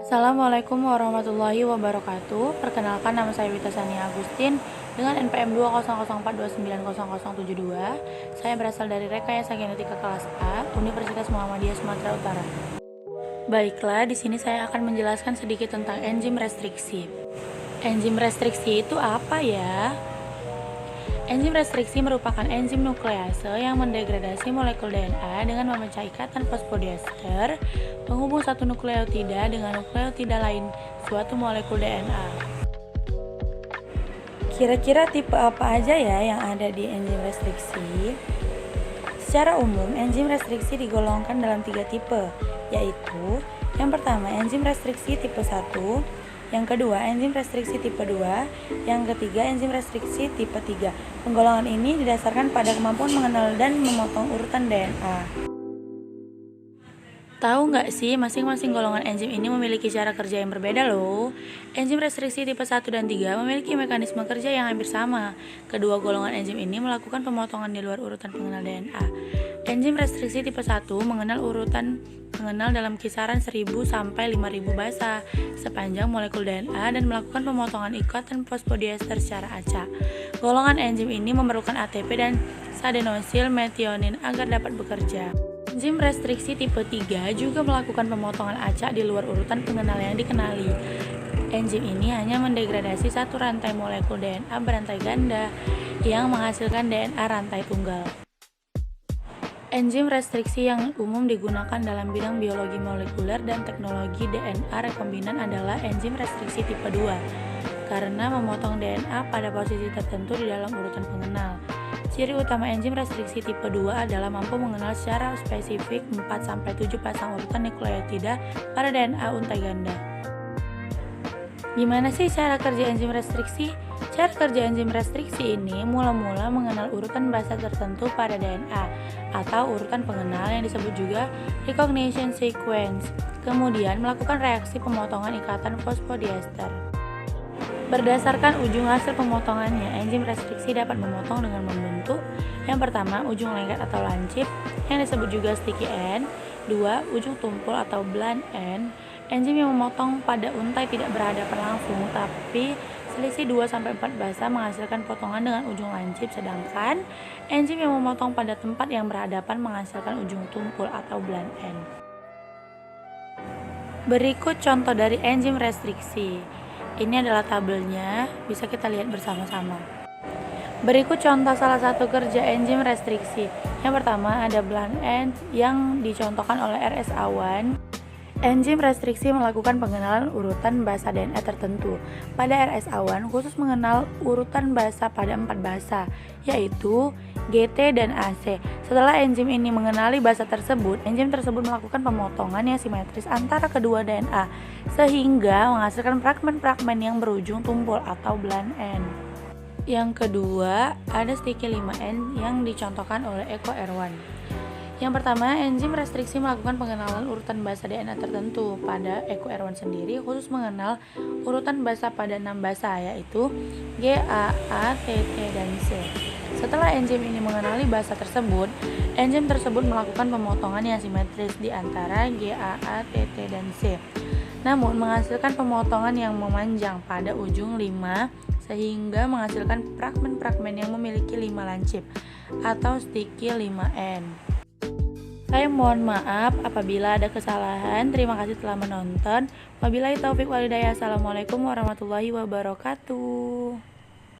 Assalamualaikum warahmatullahi wabarakatuh. Perkenalkan, nama saya Wita Sania Agustin dengan NPM 20042900072. Saya berasal dari Rekayasa Genetika kelas A, Universitas Muhammadiyah Sumatera Utara. Baiklah, di sini saya akan menjelaskan sedikit tentang enzim restriksi. Enzim restriksi itu apa ya? Enzim restriksi merupakan enzim nuklease yang mendegradasi molekul DNA dengan memecah ikatan fosfodiester penghubung satu nukleotida dengan nukleotida lain suatu molekul DNA. Kira-kira tipe apa aja ya yang ada di enzim restriksi? Secara umum, enzim restriksi digolongkan dalam 3 tipe, yaitu yang pertama enzim restriksi tipe 1, yang kedua enzim restriksi tipe 2, yang ketiga enzim restriksi tipe 3. Penggolongan ini didasarkan pada kemampuan mengenal dan memotong urutan DNA. Tahu nggak sih, masing-masing golongan enzim ini memiliki cara kerja yang berbeda loh. Enzim restriksi tipe 1 dan 3 memiliki mekanisme kerja yang hampir sama. Kedua golongan enzim ini melakukan pemotongan di luar urutan pengenal DNA. Enzim restriksi tipe 1 mengenal urutan pengenal dalam kisaran 1000 sampai 5000 basa sepanjang molekul DNA dan melakukan pemotongan ikatan fosfodiester secara acak. Golongan enzim ini memerlukan ATP dan adenosil metionin agar dapat bekerja. Enzim restriksi tipe 3 juga melakukan pemotongan acak di luar urutan pengenal yang dikenali. Enzim ini hanya mendegradasi satu rantai molekul DNA berantai ganda yang menghasilkan DNA rantai tunggal. Enzim restriksi yang umum digunakan dalam bidang biologi molekuler dan teknologi DNA rekombinan adalah enzim restriksi tipe 2 karena memotong DNA pada posisi tertentu di dalam urutan pengenal. Ciri utama enzim restriksi tipe 2 adalah mampu mengenal secara spesifik 4-7 pasang urutan nukleotida pada DNA untai ganda. Gimana sih cara kerja enzim restriksi? Cara kerja enzim restriksi ini mula-mula mengenal urutan basa tertentu pada DNA atau urutan pengenal yang disebut juga recognition sequence, kemudian melakukan reaksi pemotongan ikatan fosfodiester. Berdasarkan ujung hasil pemotongannya, enzim restriksi dapat memotong dengan membentuk yang pertama, ujung lengket atau lancip yang disebut juga sticky end. 2. Ujung tumpul atau blunt end. Enzim yang memotong pada untai tidak berhadapan langsung, tapi selisih 2-4 basa menghasilkan potongan dengan ujung lancip, sedangkan enzim yang memotong pada tempat yang berhadapan menghasilkan ujung tumpul atau blunt end. Berikut contoh dari enzim restriksi. Ini adalah tabelnya, bisa kita lihat bersama-sama. Berikut contoh salah satu kerja enzim restriksi. Yang pertama ada blunt end yang dicontohkan oleh RSA1. Enzim restriksi melakukan pengenalan urutan basa DNA tertentu. Pada RSA1 khusus mengenal urutan basa pada 4 basa, yaitu GT dan AC. Setelah enzim ini mengenali basa tersebut, enzim tersebut melakukan pemotongan yang simetris antara kedua DNA sehingga menghasilkan fragmen-fragmen yang berujung tumpul atau blunt end. Yang kedua, ada sticky 5N yang dicontohkan oleh Eko Erwan. Yang pertama, enzim restriksi melakukan pengenalan urutan basa DNA tertentu. Pada Eko Erwan sendiri khusus mengenal urutan basa pada 6 basa, yaitu G, A, T, T, dan C. Setelah enzim ini mengenali basa tersebut, enzim tersebut melakukan pemotongan yang simetris di antara G, A, T, T, dan C. Namun menghasilkan pemotongan yang memanjang pada ujung 5 sehingga menghasilkan fragmen-fragmen yang memiliki 5 lancip atau sticky 5N. Saya mohon maaf apabila ada kesalahan. Terima kasih telah menonton. Wabillahi taufik walhidayah. Assalamualaikum warahmatullahi wabarakatuh.